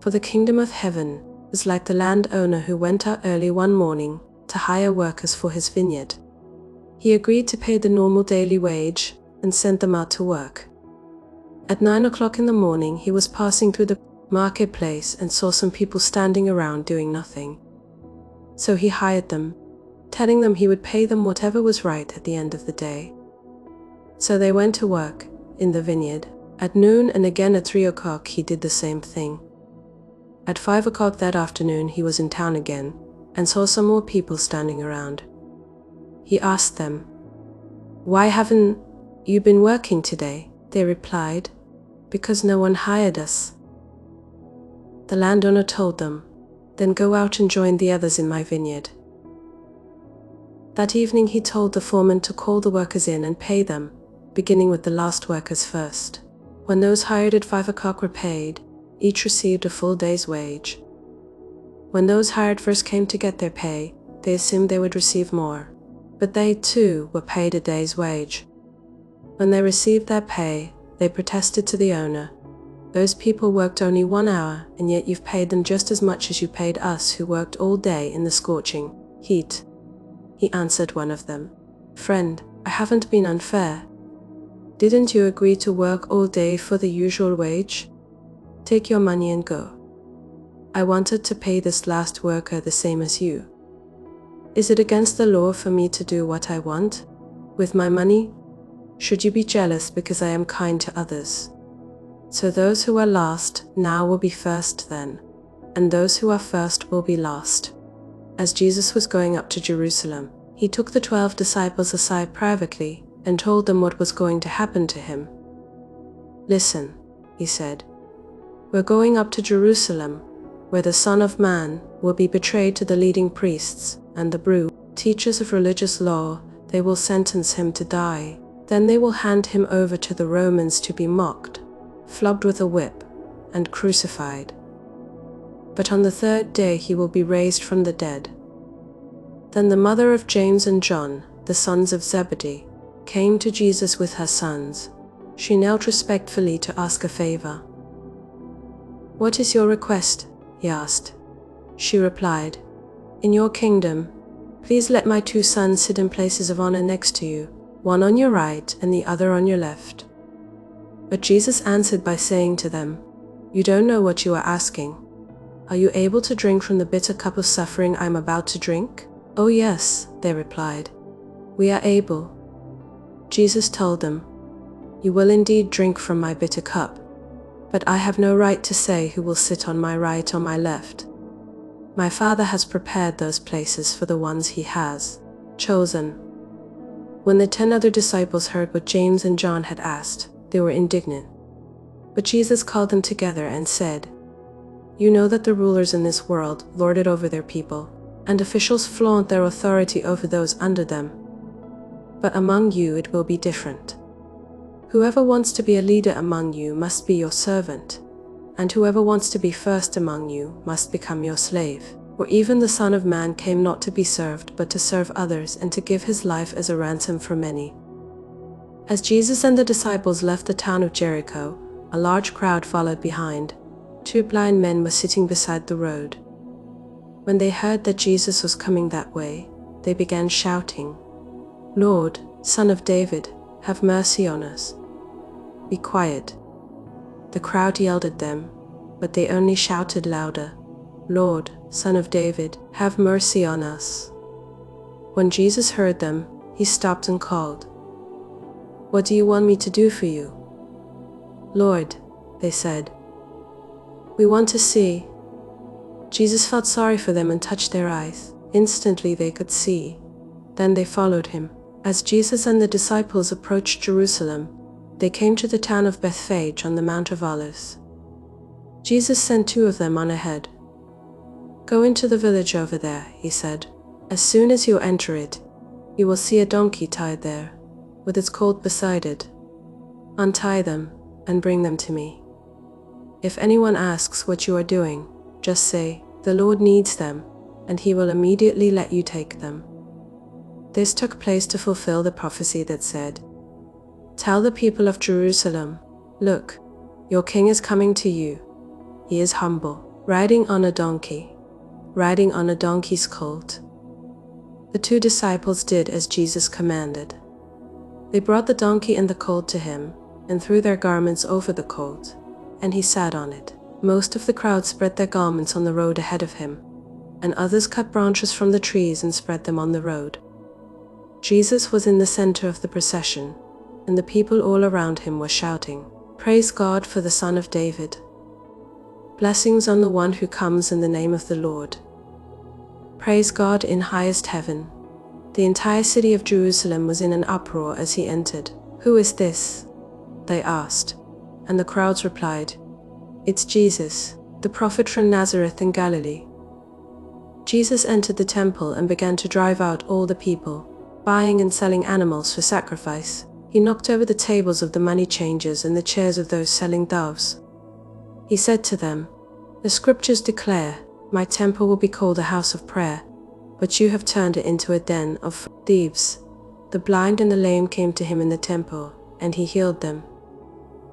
For the kingdom of heaven is like the landowner who went out early one morning to hire workers for his vineyard. He agreed to pay the normal daily wage and sent them out to work. At 9 o'clock in the morning, he was passing through the marketplace and saw some people standing around doing nothing. So he hired them, telling them he would pay them whatever was right at the end of the day. So they went to work in the vineyard. At noon and again at 3 o'clock he did the same thing. At 5 o'clock that afternoon he was in town again and saw some more people standing around. He asked them, "Why haven't you been working today?" They replied, "Because no one hired us." The landowner told them, "Then go out and join the others in my vineyard." That evening he told the foreman to call the workers in and pay them, beginning with the last workers first. When those hired at 5 o'clock were paid, each received a full day's wage. When those hired first came to get their pay, they assumed they would receive more, but they too were paid a day's wage. When they received their pay, they protested to the owner, "Those people worked only 1 hour, and yet you've paid them just as much as you paid us who worked all day in the scorching heat." He answered one of them, "Friend, I haven't been unfair. Didn't you agree to work all day for the usual wage? Take your money and go. I wanted to pay this last worker the same as you. Is it against the law for me to do what I want with my money? Should you be jealous because I am kind to others? So those who are last now will be first then, and those who are first will be last." As Jesus was going up to Jerusalem, he took the 12 disciples aside privately and told them what was going to happen to him. "Listen," he said, "we're going up to Jerusalem, where the Son of Man will be betrayed to the leading priests and the teachers of religious law. They will sentence him to die. Then they will hand him over to the Romans to be mocked, flogged with a whip, and crucified. But on the 3rd day he will be raised from the dead." Then the mother of James and John, the sons of Zebedee, came to Jesus with her sons. She knelt respectfully to ask a favor. "What is your request?" he asked. She replied, "In your kingdom, please let my 2 sons sit in places of honor next to you, one on your right and the other on your left." But Jesus answered by saying to them, "You don't know what you are asking. Are you able to drink from the bitter cup of suffering I am about to drink?" "Oh yes," they replied, "we are able." Jesus told them, "You will indeed drink from my bitter cup, but I have no right to say who will sit on my right or my left. My Father has prepared those places for the ones he has chosen." When the 10 other disciples heard what James and John had asked, they were indignant. But Jesus called them together and said, "You know that the rulers in this world lord it over their people, and officials flaunt their authority over those under them. But among you it will be different. Whoever wants to be a leader among you must be your servant, and whoever wants to be first among you must become your slave. For even the Son of Man came not to be served, but to serve others and to give his life as a ransom for many." As Jesus and the disciples left the town of Jericho, a large crowd followed behind. 2 blind men were sitting beside the road. When they heard that Jesus was coming that way, they began shouting, "Lord, Son of David, have mercy on us." "Be quiet." The crowd yelled at them, but they only shouted louder, "Lord, Son of David, have mercy on us." When Jesus heard them, he stopped and called, "What do you want me to do for you?" "Lord," they said, "we want to see." Jesus felt sorry for them and touched their eyes. Instantly they could see. Then they followed him. As Jesus and the disciples approached Jerusalem, they came to the town of Bethphage on the Mount of Olives. Jesus sent 2 of them on ahead. "Go into the village over there," he said. "As soon as you enter it, you will see a donkey tied there, with its colt beside it. Untie them and bring them to me. If anyone asks what you are doing, just say, 'The Lord needs them,' and he will immediately let you take them." This took place to fulfill the prophecy that said, "Tell the people of Jerusalem, look, your king is coming to you. He is humble riding on a donkey, riding on a donkey's colt. The 2 disciples did as Jesus commanded. They brought the donkey and the colt to him, and threw their garments over the colt, and he sat on it. Most of the crowd spread their garments on the road ahead of him, and others cut branches from the trees and spread them on the road. Jesus was in the center of the procession, and the people all around him were shouting, "Praise God for the Son of David! Blessings on the one who comes in the name of the Lord! Praise God in highest heaven!" The entire city of Jerusalem was in an uproar as he entered. "Who is this?" they asked, and the crowds replied, "It's Jesus, the prophet from Nazareth in Galilee." Jesus entered the temple and began to drive out all the people, buying and selling animals for sacrifice. He knocked over the tables of the money changers and the chairs of those selling doves. He said to them, "The scriptures declare, 'My temple will be called a house of prayer,' but you have turned it into a den of thieves." The blind and the lame came to him in the temple, and he healed them.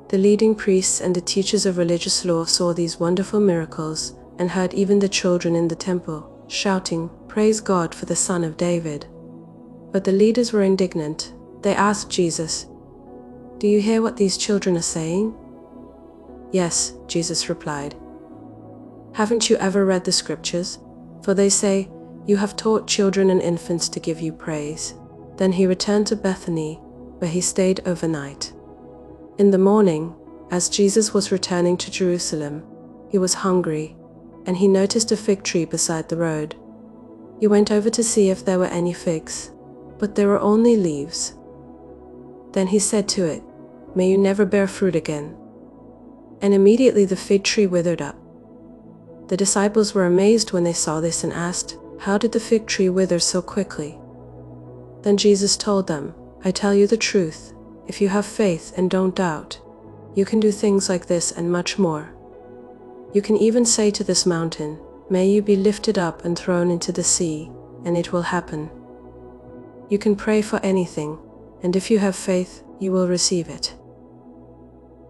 The leading priests and the teachers of religious law saw these wonderful miracles, and heard even the children in the temple shouting, "Praise God for the Son of David." But the leaders were indignant. They asked Jesus, "Do you hear what these children are saying?" "Yes," Jesus replied. "Haven't you ever read the scriptures? For they say, 'You have taught children and infants to give you praise.'" Then he returned to Bethany, where he stayed overnight. In the morning, as Jesus was returning to Jerusalem, he was hungry, and he noticed a fig tree beside the road. He went over to see if there were any figs, but there were only leaves. Then he said to it, "May you never bear fruit again." And immediately the fig tree withered up. The disciples were amazed when they saw this and asked, "How did the fig tree wither so quickly?" Then Jesus told them, "I tell you the truth, if you have faith and don't doubt, you can do things like this and much more. You can even say to this mountain, 'May you be lifted up and thrown into the sea,' and it will happen. You can pray for anything, and if you have faith, you will receive it."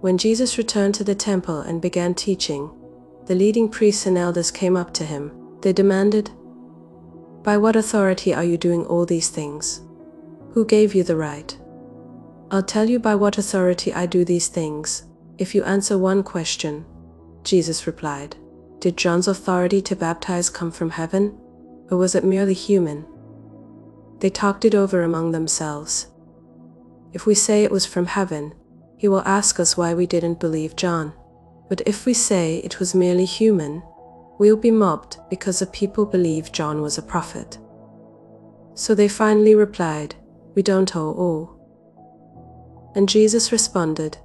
When Jesus returned to the temple and began teaching, the leading priests and elders came up to him. They demanded, "By what authority are you doing all these things? Who gave you the right?" "I'll tell you by what authority I do these things, if you answer one question," Jesus replied. "Did John's authority to baptize come from heaven, or was it merely human?" They talked it over among themselves. "If we say it was from heaven, he will ask us why we didn't believe John. But if we say it was merely human, we'll be mobbed because the people believe John was a prophet." So they finally replied, "We don't know all." And Jesus responded,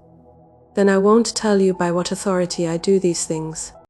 "Then I won't tell you by what authority I do these things.